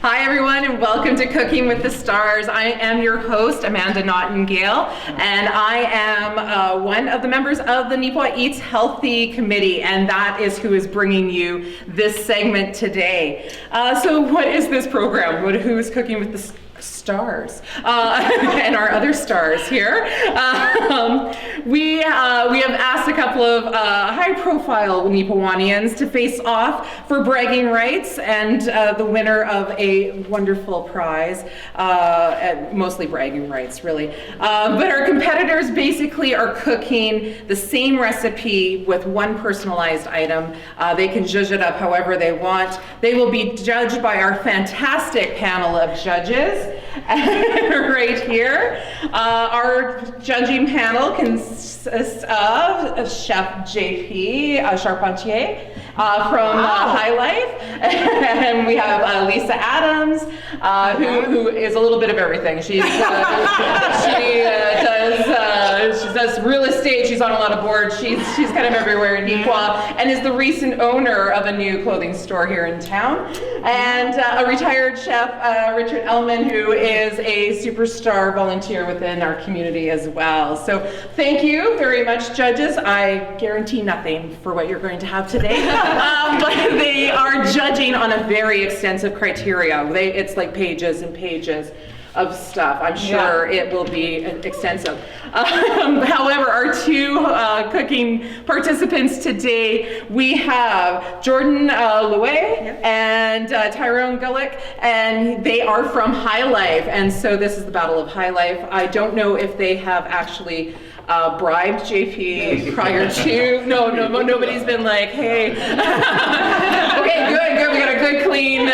Hi everyone, and welcome to Cooking with the Stars. I am your host, Amanda Nottingale, and I am one of the members of the Neepawa Eats Healthy committee, and that is who is bringing you this segment today. So what is this program? Who is Cooking with the Stars and our other stars here? We have asked a couple of high-profile Neepawanians to face off for bragging rights, and the winner of a wonderful prize, and mostly bragging rights, really. But our competitors basically are cooking the same recipe with one personalized item. They can zhuzh it up however they want. They will be judged by our fantastic panel of judges right here. Our judging panel consists of Chef JP Charpentier from HyLife, and we have Lisa Adams, who is a little bit of everything. She does real estate. She's on a lot of boards. She's kind of everywhere in Neepawa, and is the recent owner of a new clothing store here in town. And a retired chef, Richard Ellman, who is a superstar volunteer within our community as well. So thank you very much, judges. I guarantee nothing for what you're going to have today, but they are judging on a very extensive criteria. It's like pages and pages of stuff. I'm sure it will be extensive. However, our two cooking participants today, we have Jordan Luhowy and Tyrone Gulick, and they are from HyLife, and so this is the Battle of HyLife. I don't know if they have actually bribed JP prior to. No, nobody's been like, hey. Okay, good. We got a good, clean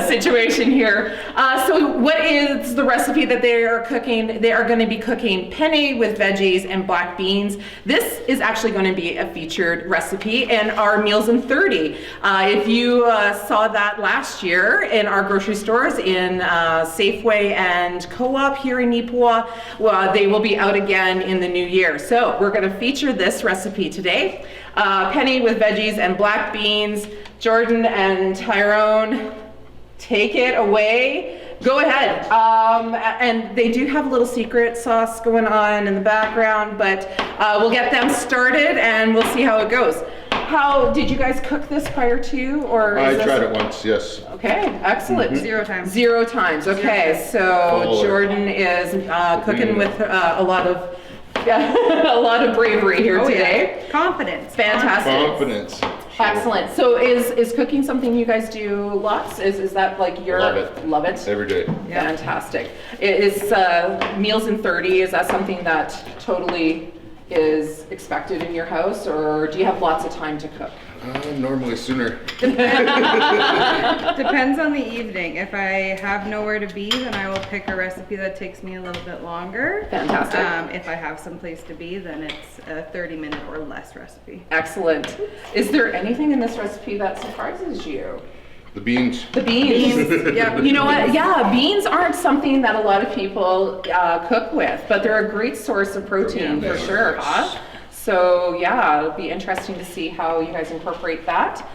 situation here. So what is the recipe that they are cooking? They are going to be cooking penne with veggies and black beans. This is actually going to be a featured recipe in our Meals in 30. If you saw that last year in our grocery stores in Safeway and Co-op here in Neepawa, well, they will be out again in the new year. So we're going to feature this recipe today. Penne with veggies and black beans. Jordan and Tyrone, take it away. Go ahead. And they do have a little secret sauce going on in the background, but we'll get them started and we'll see how it goes. How did you guys cook this prior to, or? I tried it once, yes. Okay, excellent. Mm-hmm. 0 times. 0 times. Okay, so Jordan is cooking with a lot of bravery here today. Yeah. Confidence. Fantastic. Confidence. Excellent. So is cooking something you guys do lots? Is that like your Love it every day? Yeah. Fantastic. Is Meals in 30, is that something that totally is expected in your house, or do you have lots of time to cook? Normally sooner. Depends on the evening. If I have nowhere to be, then I will pick a recipe that takes me a little bit longer. Fantastic. If I have some place to be, then it's a 30-minute or less recipe. Excellent. Is there anything in this recipe that surprises you? The beans. The beans. Yeah. You know what? Yeah, beans aren't something that a lot of people cook with, but they're a great source of protein for sure, huh? So yeah, it'll be interesting to see how you guys incorporate that.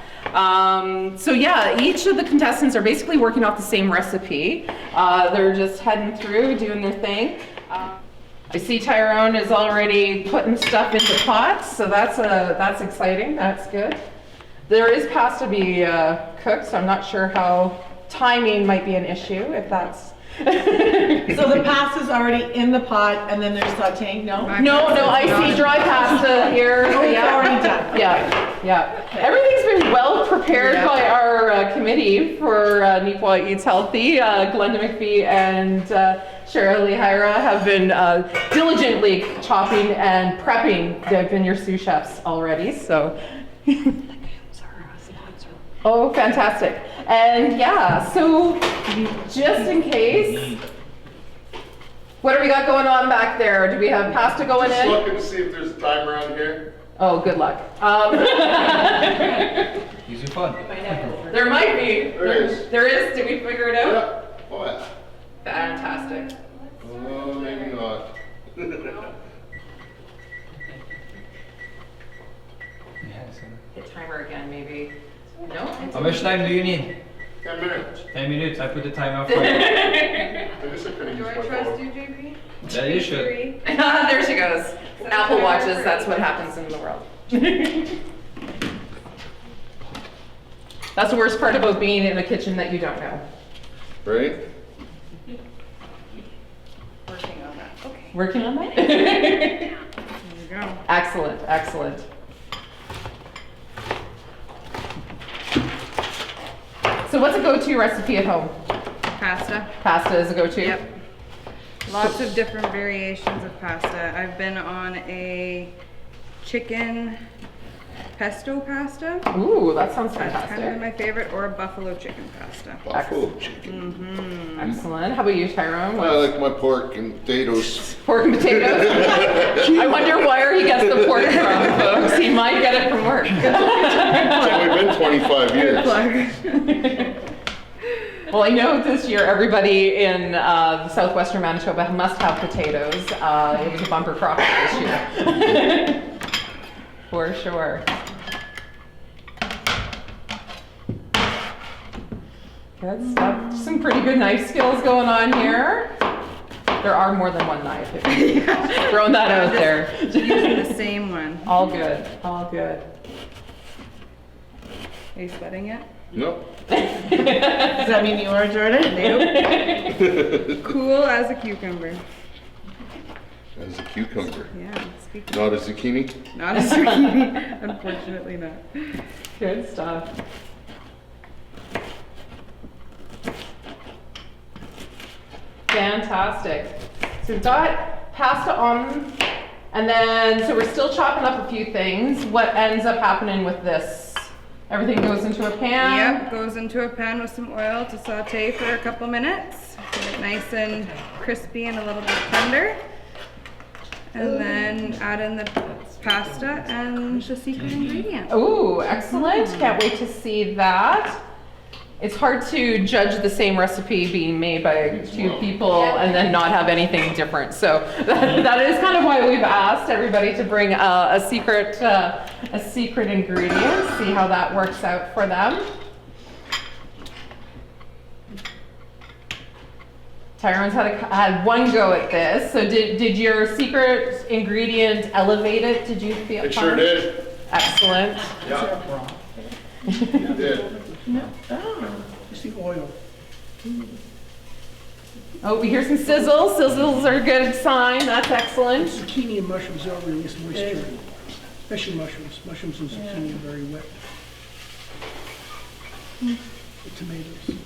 So yeah, each of the contestants are basically working off the same recipe. They're just heading through, doing their thing. I see Tyrone is already putting stuff into pots, so that's exciting. That's good. There is pasta to be cooked, so I'm not sure how timing might be an issue, if that's... So the pasta's already in the pot, and then there's sauteing? No, I see dry pasta here. Oh, it's already done. Yeah. Okay. Everything's been well prepared by our committee for Neepawa Eats Healthy. Glenda McPhee and Shirley Hyra have been diligently chopping and prepping. They've been your sous chefs already, so... Oh, fantastic. And yeah, so just in case, what do we got going on back there? Do we have pasta going Just in? looking to see if there's a timer on here. Oh, good luck. Easy fun. There might be. There is. There is? Did we figure it out? Yeah. Oh, yeah. Fantastic. Oh, maybe not. Hit timer again, maybe. No? How much time do you need? 10 minutes. 10 minutes, I put the timer for you. I guess I could've Do used I my trust phone. you, JP? That you should. 3. There she goes. Apple Watches, that's what happens in the world. That's the worst part about being in a kitchen that you don't know. Right? Working on that. Okay. Working on that? There you go. Excellent, excellent. So what's a go-to recipe at home? Pasta. Pasta is a go-to? Yep. Lots of different variations of pasta. I've been on a chicken pesto pasta. Ooh, that sounds That's kind of fantastic. my favorite, or a buffalo chicken pasta. Buffalo chicken. Excellent. How about you, Tyrone? I like my pork and potatoes. Pork and potatoes? I wonder where he gets the pork from, folks. He might get it from work. It's only been 25 years. Well, I know this year everybody in southwestern Manitoba must have potatoes. It was a bumper crop this year. For sure. Good stuff. Some pretty good knife skills going on here. There are more than one knife. Throwing that out there. Using the same one. All good. All good. Are you sweating it? Nope. Does that mean you are, Jordan? Nope. Cool as a cucumber. As a cucumber. Yeah, speaking. Not a zucchini? Not a zucchini. Unfortunately not. Good stuff. Fantastic. So we've got pasta on, and then, so we're still chopping up a few things. What ends up happening with this? Everything goes into a pan? Yep, goes into a pan with some oil to saute for a couple minutes. Get it nice and crispy and a little bit tender. And then add in the pasta and the secret ingredient. Ooh, excellent. Can't wait to see that. It's hard to judge the same recipe being made by two people and then not have anything different. So that is kind of why we've asked everybody to bring a secret ingredient, see how that works out for them. Tyrone's had one go at this. So did your secret ingredient elevate it? Did you feel? It sure did. Excellent. Yeah. It did. It's the oil. Oh, we hear some sizzles. Sizzles are a good sign. That's excellent. Zucchini and mushrooms don't release moisture, especially mushrooms. Mushrooms and zucchini are very wet. The tomatoes.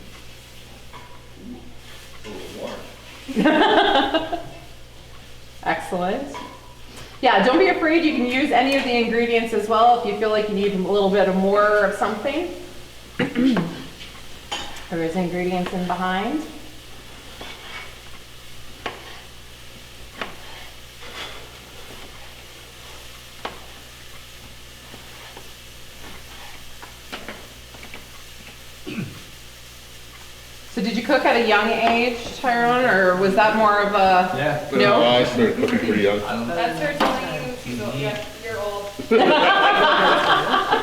Excellent. Yeah, don't be afraid. You can use any of the ingredients as well if you feel like you need a little bit of more of something. There's ingredients in behind. So did you cook at a young age, Tyrone, or was that more of a... Yeah. No? I started cooking pretty young. That's certainly you. Yeah, you're old.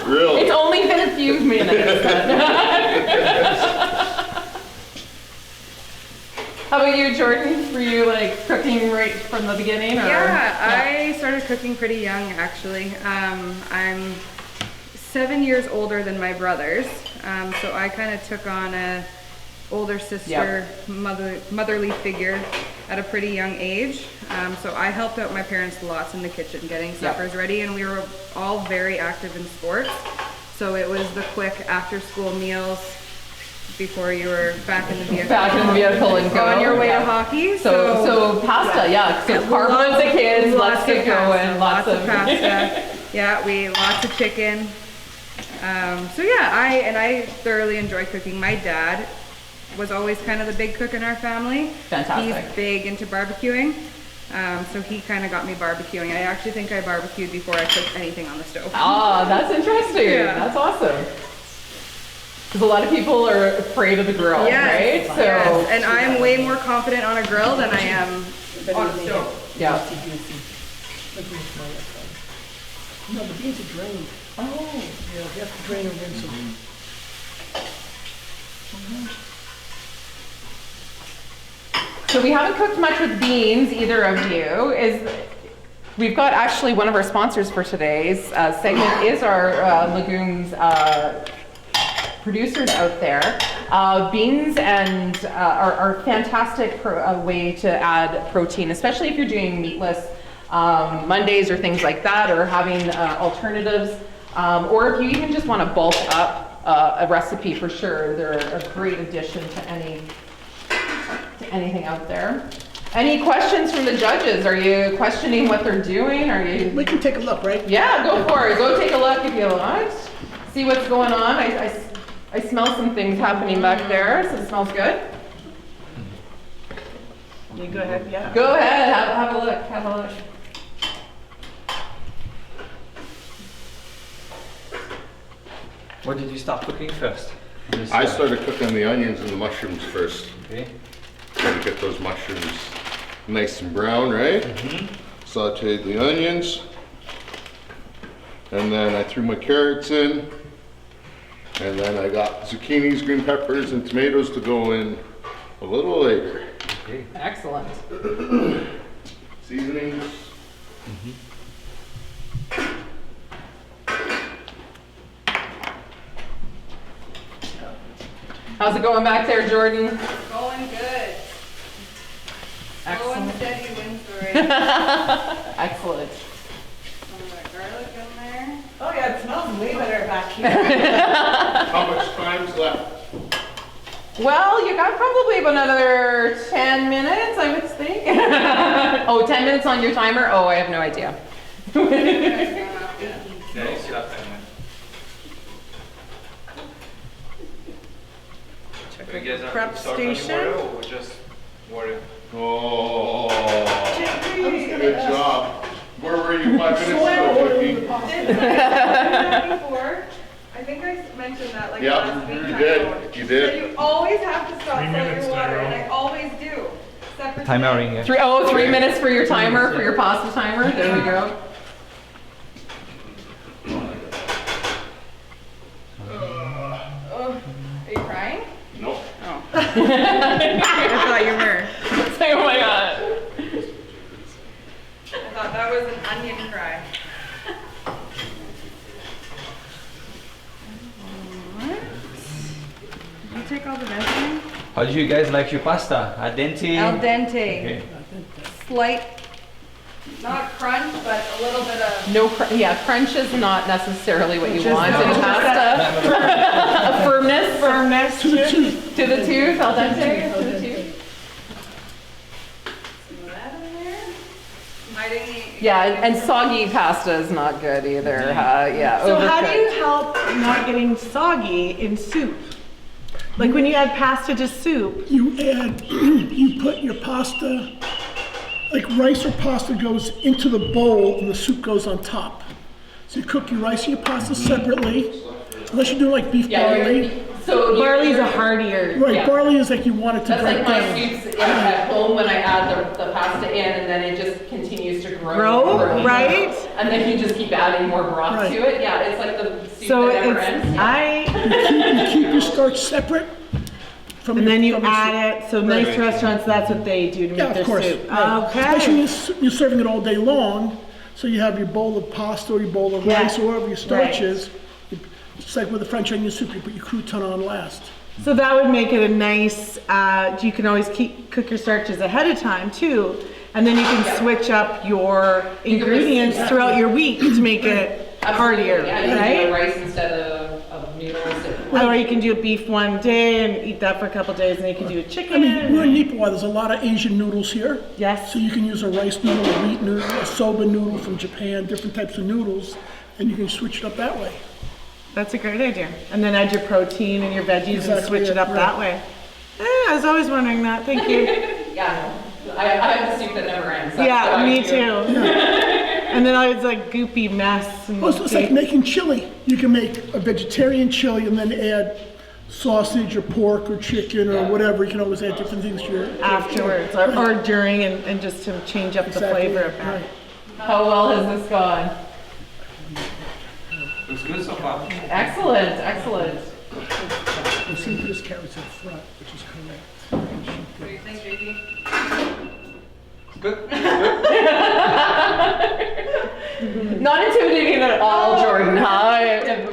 Really? It's only been a few minutes. How about you, Jordan? Were you like cooking right from the beginning? Or? Yeah, I started cooking pretty young actually. I'm 7 years older than my brothers, so I kind of took on a older sister, motherly figure at a pretty young age. So I helped out my parents lots in the kitchen getting suppers ready, and we were all very active in sports. So it was the quick after school meals before you were back in the vehicle. Back in the vehicle and go. On your way to hockey. So pasta, yeah. So carb with the kids, let's get going. Lots of pasta. Yeah, lots of chicken. So yeah, I thoroughly enjoy cooking. My dad was always kind of the big cook in our family. Fantastic. He's big into barbecuing. So he kind of got me barbecuing. I actually think I barbecued before I cooked anything on the stove. Ah, that's interesting. Yeah. That's awesome. Because a lot of people are afraid of the grill, right? So, Yes. And I'm way more confident on a grill than I am on a stove. yeah. No, the beans are drained. Oh. Yeah, you have to drain and rinse them. So we haven't cooked much with beans, either of you. We've got actually one of our sponsors for today's segment is our legumes producers out there. Beans and are a fantastic way to add protein, especially if you're doing meatless Mondays or things like that, or having alternatives, or if you even just want to bulk up a recipe for sure. They're a great addition to anything out there. Any questions from the judges? Are you questioning what they're doing? Are you? We can take a look, right? Yeah, go for it. Go take a look if you want. See what's going on. I smell some things happening back there, so it smells good. You go ahead, yeah. Go ahead, have a look, have a look. What did you start cooking first? I started cooking the onions and the mushrooms first. Okay. Try to get those mushrooms nice and brown, right? Sauteed the onions. And then I threw my carrots in. And then I got zucchinis, green peppers, and tomatoes to go in a little later. Okay. Excellent. Seasonings. How's it going back there, Jordan? Going good. Slow and Excellent. steady wins the race. Excellent. Some of that garlic in there. Oh yeah, it smells way better back here. How much time's left? Well, you got probably about another 10 minutes, I would think. Oh, 10 minutes on your timer? Oh, I have no idea. Yeah, you still have 10 minutes. Check. You guys have Prep to start any station. water or just water? Oh, good job. Where were you 5 minutes ago, Vicky? Before, I think I mentioned that like Yeah, last week. you Tyrone. did, you So did. you always have to stop filling your water, and I always do. Separate Timer thing. ring. 3 minutes for your timer, for your pasta timer. There we go. Oh, are you crying? Nope. Oh. I thought you were. It's like, oh my god. I thought that was an onion cry. Did you take all the venison? How do you guys like your pasta? Al dente? Al dente. Okay. Slight, not crunch, but a little bit of. No, crunch is not necessarily what you Just want in no. pasta. A firmness, Firmness. to the tooth, al dente, to the tooth. Some of that in there. Hiding the. Yeah, and soggy pasta is not good either. Yeah, So how do overcooked. you help not getting soggy in soup? Like when you add pasta to soup, You add, you put your pasta, like rice or pasta goes into the bowl and the soup goes on top. So you cook your rice and your pasta separately, unless you do like beef barley. So barley's a heartier. Right, yeah. barley is like you want it to That's like break my down. soups at home when I add the pasta in, and then it just continues to grow. Grow, right? And then you just keep adding more broth Right. to it. Yeah, it's like the soup So that never it's, ends. Yeah. You keep your starch separate from and your- then you from your soup. add it, so nice restaurants, that's what they do to Yeah, make their of course. soup. Right. Especially Okay. when you're serving it all day long, so you have your bowl of pasta or your bowl of Yeah. rice or whatever your starch Right. is. It's like with the French onion soup, you put your crouton on last. So that would make it a nice, you can always cook your starches ahead of time too. And then you can switch up your ingredients throughout your week to make it heartier, Yeah, you can do right? rice instead of noodles. Or you can do a beef one day and eat that for a couple days, and you can do a I chicken. mean, we're in Neepawa, there's a lot of Asian noodles here. Yes. So you can use a rice noodle, a wheat noodle, a soba noodle from Japan, different types of noodles, and you can switch it up that way. That's a great idea. And then add your protein and your veggies and Exactly, switch it up right. that way. I was always wondering that. Thank you. Yeah, I have a soup that never ends. That's Yeah, what I me do. too. And then I was like goopy mess. And Well, it's like making chili. You can make a vegetarian chili and then add sausage or pork or chicken or whatever. You can always add different things to your. afterwards or during and just to change up the Exactly, flavor of that. right. How well has this gone? Looks good so far. Excellent, excellent. You see, this carries to the front, which is correct. What do you think, JP? Good. Not intimidating at all, Jordan, huh?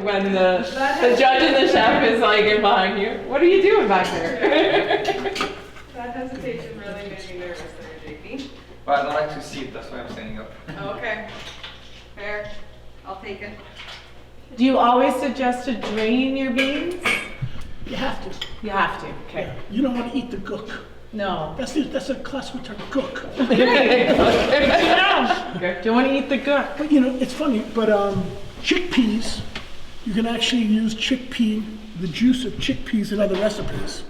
When the judge and the chef is like in behind you. What are you doing back there? That hesitation really made me nervous there, JP. But I don't like to see it, that's why I'm standing up. Okay. Fair. I'll take it. Do you always suggest to drain your beans? You have to. You have to, okay. You don't want to eat the gook. No. That's a classical term, gook. Don't want to eat the gut. But it's funny, but chickpeas, you can actually use the juice of chickpeas in other recipes.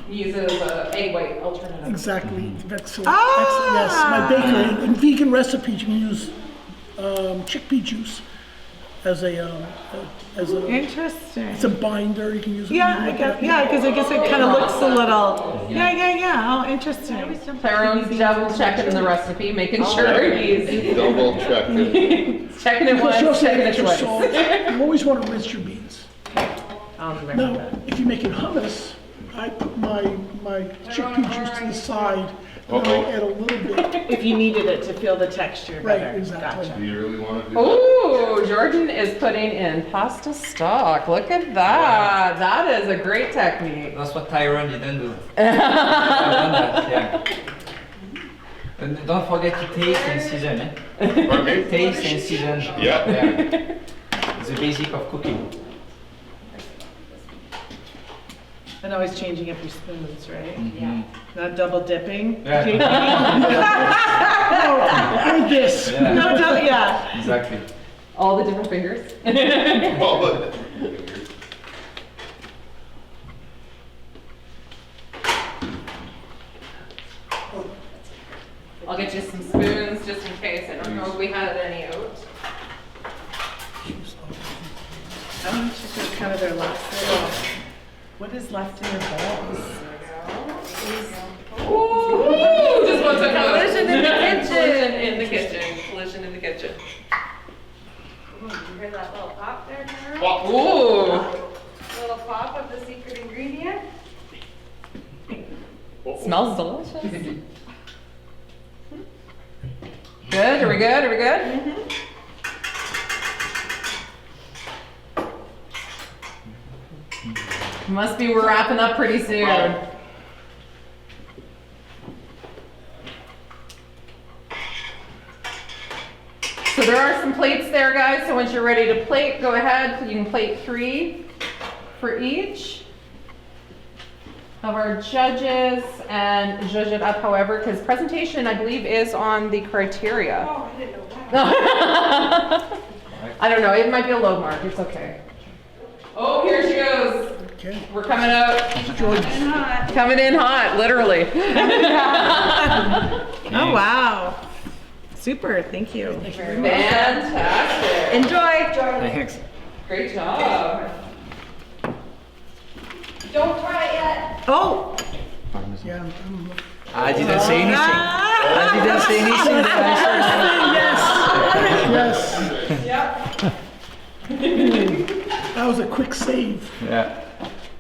Use it as a egg white alternative. Exactly. Excellent. Excellent. Yes, my bakery. In vegan recipes, you can use chickpea juice as a Interesting. it's a binder. You can use it. Yeah, because I guess it kind of looks a little. Yeah. Oh, interesting. Tyrone's double checking the recipe, making sure he's Double checking. checking it Plus, you once, also checking get it your twice. salt. You always want to rinse your beans. I'll remember Now, that. if you're making hummus, I put my chickpea juice to the side, and I add a little bit. If you needed it to feel the texture Right, better. exactly. Gotcha. Do you really want to do that? Ooh, Jordan is putting in pasta stock. Look at that. That is a great technique. That's what Tyrone didn't do. I've done that, yeah. And don't forget to taste and season, eh? Pardon me? Taste and season. Yeah. It's the basic of cooking. And always changing up your spoons, right? Mhm. Not double dipping. Yeah. JP? Like this. Yeah. No, yeah. Exactly. All the different fingers. All of it. I'll get you some spoons just in case. I don't know if we had any out. Oh, just kind of their last little. What is left in your bowls? Ooh, just one second. Collision in the kitchen. Collision in the kitchen. Collision in the kitchen. Ooh, you hear that little pop there, Tyrone? Ooh, Little pop of the secret ingredient. smells delicious. Good, are we good, are we good? Must be we're wrapping up pretty soon. So there are some plates there, guys, so once you're ready to plate, go ahead. You can plate 3 for each of our judges and judge it up however, because presentation, I believe, is on the criteria. Oh, I didn't know that. I don't know, it might be a low mark, it's okay. Oh, here she goes. Okay. We're coming out, coming in hot, literally. Oh, wow. Super, thank you. Fantastic. Enjoy. Thanks. Great job. Don't try it yet. Oh! Yeah. I didn't say anything. Ah. I didn't say anything. That was a quick save. Yeah.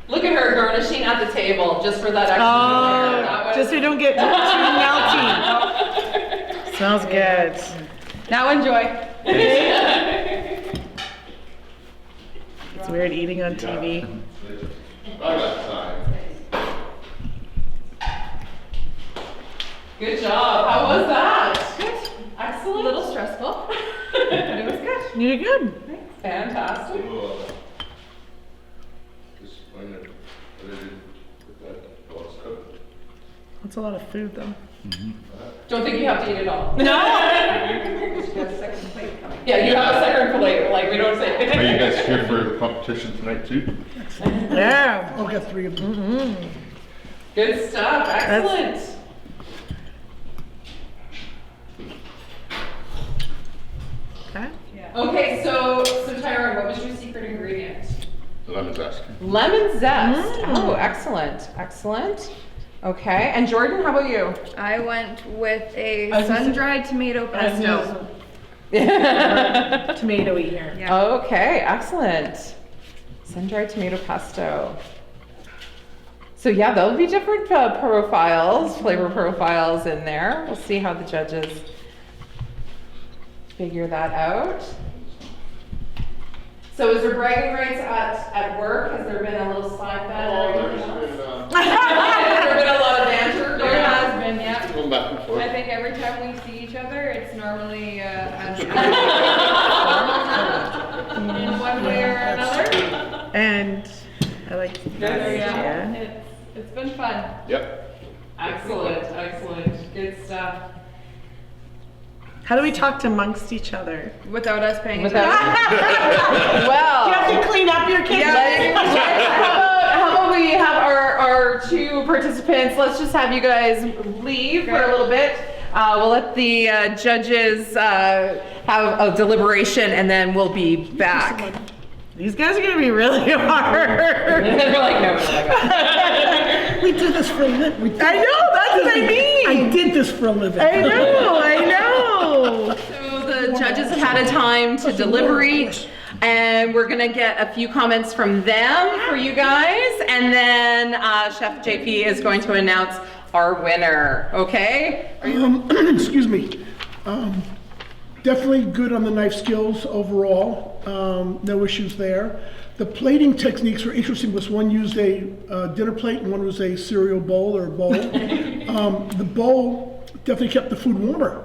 Look at her garnishing at the table just for that extra layer. That Oh, was- just so you don't get too melty. Smells good. Now enjoy. It's weird eating on TV. I got time. Good job. How was that? Good. Excellent. A little stressful, but it was good. You did good. Fantastic. Just find it. What I did with that was cooked. That's a lot of food, though. Don't think you have to eat it all. No! Yeah, you have a second plate. Like we don't say. Are you guys here for the competition tonight too? Yeah. I'll get 3 of them. Good stuff. Excellent. Okay. Okay, so Tyrone, what was your secret ingredient? The lemon zest. Lemon zest. Oh, excellent. Excellent. Okay, and Jordan, how about you? I went with a was gonna say- sun-dried tomato pesto. Tomatoey here. Yeah. Okay, excellent. Sun-dried tomato pesto. So yeah, there'll be different profiles, flavor profiles in there. We'll see how the judges figure that out. So is there bragging rights at work? Has there been a little slide bet or anything else? Has there been a lot of banter? There has been, yeah. Going back and forth. I think every time we see each other, it's normally in one way or another. And I like that. Yeah. It's been fun. Yep. Excellent. Good stuff. How do we talk amongst each other? Without us paying Without- attention. Well, Do you have to clean up your kitchen? how about we have our two participants, let's just have you guys leave for a little bit. We'll let the judges have a deliberation and then we'll be back. These guys are gonna be really hard. We're like, no. We did this for a living. I know, that's what I mean. I did this for a living. I know. So the judges have had a time to deliberate, and we're gonna get a few comments from them for you guys, and then Chef JP is going to announce our winner, okay? Excuse me. Definitely good on the knife skills overall. No issues there. The plating techniques were interesting because one used a dinner plate and one was a cereal bowl or a bowl. The bowl definitely kept the food warmer,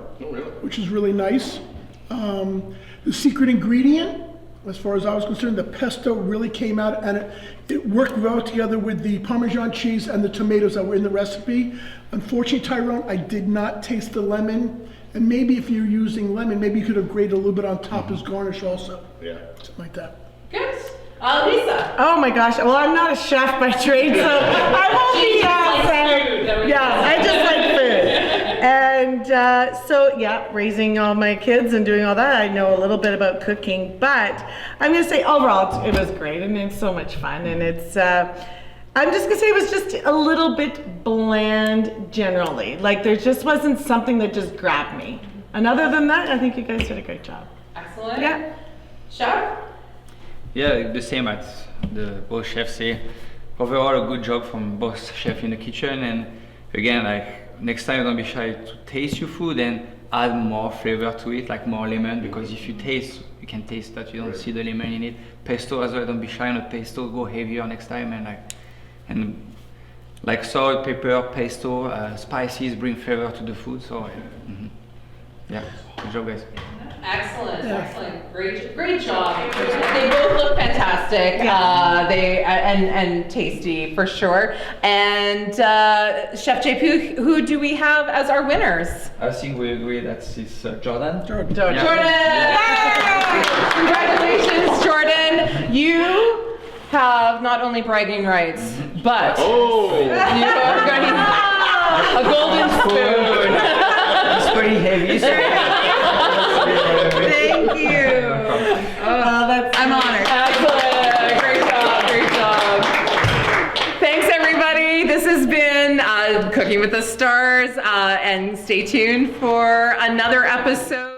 which is really nice. The secret ingredient, as far as I was concerned, the pesto really came out and it worked well together with the Parmesan cheese and the tomatoes that were in the recipe. Unfortunately, Tyrone, I did not taste the lemon. And maybe if you're using lemon, maybe you could have grated a little bit on top as garnish also. Yeah. Something like that. Good. Lisa. Oh my gosh. Well, I'm not a chef by trade, so I won't be yeah, I just like food. And so yeah, raising all my kids and doing all that, I know a little bit about cooking, but I'm gonna say overall it was great and it's so much fun, and it's I'm just gonna say it was just a little bit bland generally. Like there just wasn't something that just grabbed me. And other than that, I think you guys did a great job. Excellent. Yeah. Chef? Yeah, the same as the both chefs say. Overall, a good job from both chefs in the kitchen. And again, like next time, don't be shy to taste your food and add more flavor to it, like more lemon. Because if you taste, you can taste that you don't see the lemon in it. Pesto as well. Don't be shy on the pesto. Go heavier next time and like salt, pepper, pesto, spices bring flavor to the food. So yeah, good job, guys. Excellent. Great job. They both look fantastic. They and tasty for sure. And Chef JP, who do we have as our winners? I think we agree that it's Jordan. Jordan! Yeah. Congratulations, Jordan. You have not only bragging rights, but you are going to a golden spoon. It's pretty heavy. Thank you. I'm honored. Excellent. Great job. Thanks, everybody. This has been Cooking with the Stars, and stay tuned for another episode.